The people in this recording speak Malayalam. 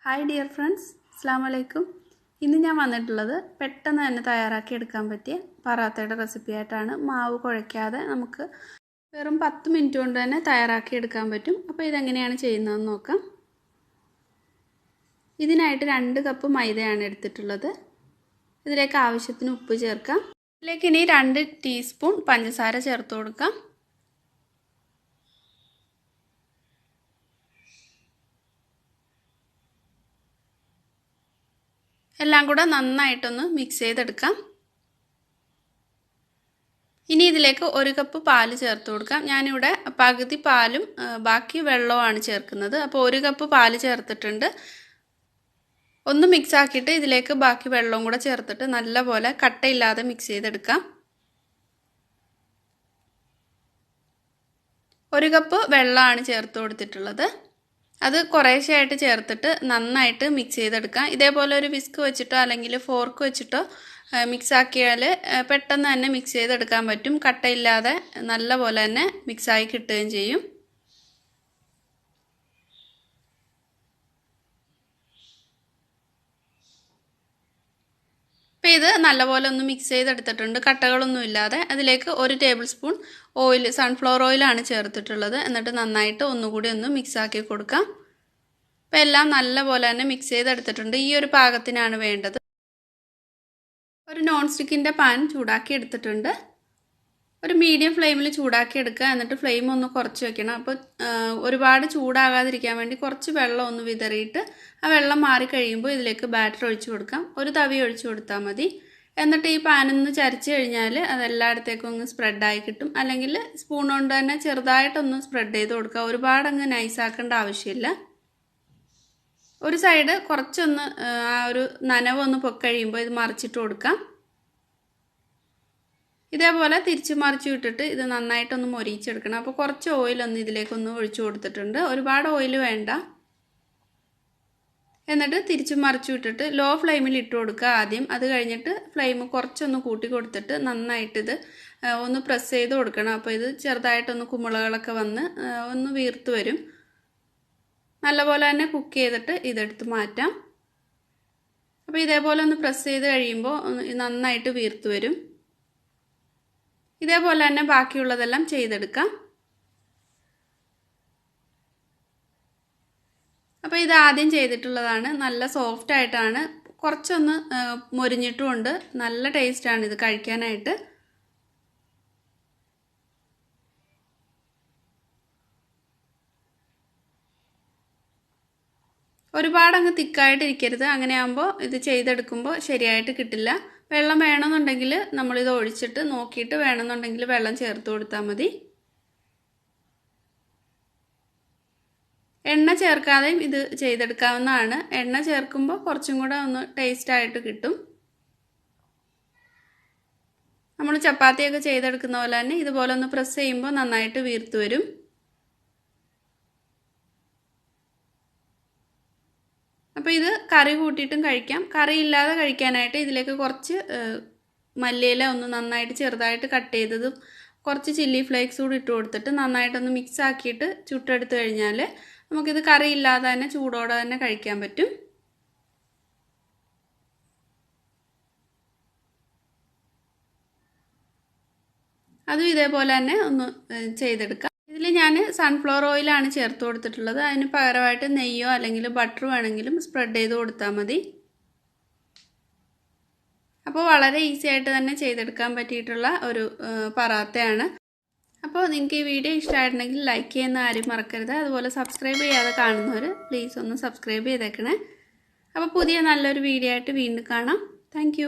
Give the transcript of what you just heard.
Hi dear friends, Assalamu alaikum. ഇന്ന് ഞാൻ വന്നിട്ടുള്ളത് പെട്ടെന്ന് തന്നെ തയ്യാറാക്കി എടുക്കാൻ പറ്റിയ പറാത്തയുടെ റെസിപ്പി ആയിട്ടാണ്. മാവ് കുഴയ്ക്കാതെ നമുക്ക് വെറും 10 മിനിറ്റ് കൊണ്ട് തന്നെ തയ്യാറാക്കി എടുക്കാൻ പറ്റും. അപ്പോൾ ഇതെങ്ങനെയാണ് ചെയ്യുന്നതെന്ന് നോക്കാം. ഇതിനായിട്ട് 2 കപ്പ് മൈദയാണ് എടുത്തിട്ടുള്ളത്. ഇതിലേക്ക് ആവശ്യത്തിന് ഉപ്പ് ചേർക്കാം. ഇതിലേക്ക് ഇനി 2 ടീസ്പൂൺ പഞ്ചസാര ചേർത്ത് കൊടുക്കാം. എല്ലാം കൂടെ നന്നായിട്ടൊന്ന് മിക്സ് ചെയ്തെടുക്കാം. ഇനി ഇതിലേക്ക് 1 കപ്പ് പാല് ചേർത്ത് കൊടുക്കാം. ഞാനിവിടെ പകുതി പാലും ബാക്കി വെള്ളവുമാണ് ചേർക്കുന്നത്. അപ്പോൾ 1 കപ്പ് പാല് ചേർത്തിട്ടുണ്ട്. ഒന്ന് മിക്സ് ആക്കിയിട്ട് ഇതിലേക്ക് ബാക്കി വെള്ളവും കൂടെ ചേർത്തിട്ട് നല്ലപോലെ കട്ടയില്ലാതെ മിക്സ് ചെയ്തെടുക്കാം. 1 കപ്പ് വെള്ളമാണ് ചേർത്ത് കൊടുത്തിട്ടുള്ളത്. അത് കുറേശ്ശെയായിട്ട് ചേർത്തിട്ട് നന്നായിട്ട് മിക്സ് ചെയ്തെടുക്കാം. ഇതേപോലെ ഒരു വിസ്ക് വെച്ചിട്ടോ അല്ലെങ്കിൽ ഫോർക്ക് വെച്ചിട്ടോ മിക്സ് ആക്കിയാൽ പെട്ടെന്ന് തന്നെ മിക്സ് ചെയ്തെടുക്കാൻ പറ്റും. കട്ടയില്ലാതെ നല്ലപോലെ തന്നെ മിക്സായി കിട്ടുകയും ചെയ്യും. അപ്പോൾ ഇത് നല്ലപോലെ ഒന്ന് മിക്സ് ചെയ്തെടുത്തിട്ടുണ്ട്, കട്ടകളൊന്നും ഇല്ലാതെ. അതിലേക്ക് 1 ടേബിൾ സ്പൂൺ ഓയിൽ, സൺഫ്ലവർ ഓയിലാണ് ചേർത്തിട്ടുള്ളത്. എന്നിട്ട് നന്നായിട്ട് ഒന്നുകൂടി ഒന്ന് മിക്സ് ആക്കി കൊടുക്കാം. അപ്പോൾ എല്ലാം നല്ലപോലെ തന്നെ മിക്സ് ചെയ്തെടുത്തിട്ടുണ്ട്. ഈ ഒരു പാകത്തിനാണ് വേണ്ടത്. ഒരു നോൺ സ്റ്റിക്കിൻ്റെ പാൻ ചൂടാക്കി എടുത്തിട്ടുണ്ട്. ഒരു മീഡിയം ഫ്ലെയിമിൽ ചൂടാക്കി എടുക്കുക. എന്നിട്ട് ഫ്ലെയിം ഒന്ന് കുറച്ച് വെക്കണം. അപ്പോൾ ഒരുപാട് ചൂടാകാതിരിക്കാൻ വേണ്ടി കുറച്ച് വെള്ളം ഒന്ന് വിതറിയിട്ട് ആ വെള്ളം മാറി കഴിയുമ്പോൾ ഇതിലേക്ക് ബാറ്റർ ഒഴിച്ചു കൊടുക്കാം. ഒരു തവി ഒഴിച്ചു കൊടുത്താൽ മതി. എന്നിട്ട് ഈ പാനൊന്ന് ചരിച്ച് കഴിഞ്ഞാൽ അതെല്ലായിടത്തേക്കും ഒന്ന് സ്പ്രെഡായി കിട്ടും. അല്ലെങ്കിൽ സ്പൂൺ കൊണ്ട് തന്നെ ചെറുതായിട്ടൊന്ന് സ്പ്രെഡ് ചെയ്ത് കൊടുക്കുക. ഒരുപാട് അങ്ങ് നൈസാക്കേണ്ട ആവശ്യമില്ല. ഒരു സൈഡ് കുറച്ചൊന്ന് ആ ഒരു നനവൊന്ന് പൊക്കഴിയുമ്പോൾ ഇത് മറിച്ചിട്ട് കൊടുക്കാം. ഇതേപോലെ തിരിച്ച് മറിച്ച് വിട്ടിട്ട് ഇത് നന്നായിട്ടൊന്ന് മൊരിച്ചെടുക്കണം. അപ്പോൾ കുറച്ച് ഓയിലൊന്ന് ഇതിലേക്കൊന്ന് ഒഴിച്ചു കൊടുത്തിട്ടുണ്ട്. ഒരുപാട് ഓയിൽ വേണ്ട. എന്നിട്ട് തിരിച്ച് മറിച്ച് വിട്ടിട്ട് ലോ ഫ്ലെയിമിൽ ഇട്ട് കൊടുക്കുക ആദ്യം. അത് കഴിഞ്ഞിട്ട് ഫ്ലെയിം കുറച്ചൊന്ന് കൂട്ടി കൊടുത്തിട്ട് നന്നായിട്ടിത് ഒന്ന് പ്രസ് ചെയ്ത് കൊടുക്കണം. അപ്പോൾ ഇത് ചെറുതായിട്ടൊന്ന് കുമിളകളൊക്കെ വന്ന് ഒന്ന് വീർത്ത് വരും. നല്ലപോലെ തന്നെ കുക്ക് ചെയ്തിട്ട് ഇതെടുത്ത് മാറ്റാം. അപ്പോൾ ഇതേപോലെ ഒന്ന് പ്രസ് ചെയ്ത് കഴിയുമ്പോൾ നന്നായിട്ട് വീർത്ത് വരും. ഇതേപോലെ തന്നെ ബാക്കിയുള്ളതെല്ലാം ചെയ്തെടുക്കാം. അപ്പോൾ ഇത് ആദ്യം ചെയ്തിട്ടുള്ളതാണ്. നല്ല സോഫ്റ്റ് ആയിട്ടാണ്, കുറച്ചൊന്ന് മൊരിഞ്ഞിട്ടുമുണ്ട്. നല്ല ടേസ്റ്റാണ് ഇത് കഴിക്കാനായിട്ട്. ഒരുപാട് അങ്ങ് തിക്കായിട്ടിരിക്കരുത്. അങ്ങനെ ആകുമ്പോൾ ഇത് ചെയ്തെടുക്കുമ്പോൾ ശരിയായിട്ട് കിട്ടില്ല. വെള്ളം വേണമെന്നുണ്ടെങ്കിൽ നമ്മളിത് ഒഴിച്ചിട്ട് നോക്കിയിട്ട് വേണമെന്നുണ്ടെങ്കിൽ വെള്ളം ചേർത്ത് കൊടുത്താൽ മതി. എണ്ണ ചേർക്കാതെയും ഇത് ചെയ്തെടുക്കാവുന്നതാണ്. എണ്ണ ചേർക്കുമ്പോൾ കുറച്ചും കൂടെ ഒന്ന് ടേസ്റ്റായിട്ട് കിട്ടും. നമ്മൾ ചപ്പാത്തിയൊക്കെ ചെയ്തെടുക്കുന്ന പോലെ തന്നെ ഇതുപോലെ ഒന്ന് പ്രസ് ചെയ്യുമ്പോൾ നന്നായിട്ട് വീർത്ത് വരും. അപ്പോൾ ഇത് കറി കൂട്ടിയിട്ടും കഴിക്കാം. കറി ഇല്ലാതെ കഴിക്കാനായിട്ട് ഇതിലേക്ക് കുറച്ച് മല്ലിയില ഒന്ന് നന്നായിട്ട് ചെറുതായിട്ട് കട്ട് ചെയ്തതും കുറച്ച് ചില്ലി ഫ്ലേക്സ് കൂടി ഇട്ട് കൊടുത്തിട്ട് നന്നായിട്ടൊന്ന് മിക്സ് ആക്കിയിട്ട് ചുട്ടെടുത്ത് കഴിഞ്ഞാൽ നമുക്കിത് കറി ഇല്ലാതെ തന്നെ ചൂടോടെ തന്നെ കഴിക്കാൻ പറ്റും. അതും ഇതേപോലെ തന്നെ ഒന്ന് ചെയ്തെടുക്കാം. ഇതിൽ ഞാൻ സൺഫ്ലവർ ഓയിലാണ് ചേർത്ത് കൊടുത്തിട്ടുള്ളത്. അതിന് പകരമായിട്ട് നെയ്യോ അല്ലെങ്കിൽ ബട്ടർ വേണമെങ്കിലും സ്പ്രെഡ് ചെയ്ത് കൊടുത്താൽ മതി. അപ്പോൾ വളരെ ഈസി ആയിട്ട് തന്നെ ചെയ്തെടുക്കാൻ പറ്റിയിട്ടുള്ള ഒരു പറാത്തയാണ്. അപ്പോൾ നിങ്ങൾക്ക് ഈ വീഡിയോ ഇഷ്ടമായിട്ടുണ്ടെങ്കിൽ ലൈക്ക് ചെയ്യുന്ന ആരും മറക്കരുത്. അതുപോലെ സബ്സ്ക്രൈബ് ചെയ്യാതെ കാണുന്നവർ പ്ലീസ് ഒന്ന് സബ്സ്ക്രൈബ് ചെയ്തേക്കണേ. അപ്പോൾ പുതിയ നല്ലൊരു വീഡിയോ ആയിട്ട് വീണ്ടും കാണാം. താങ്ക്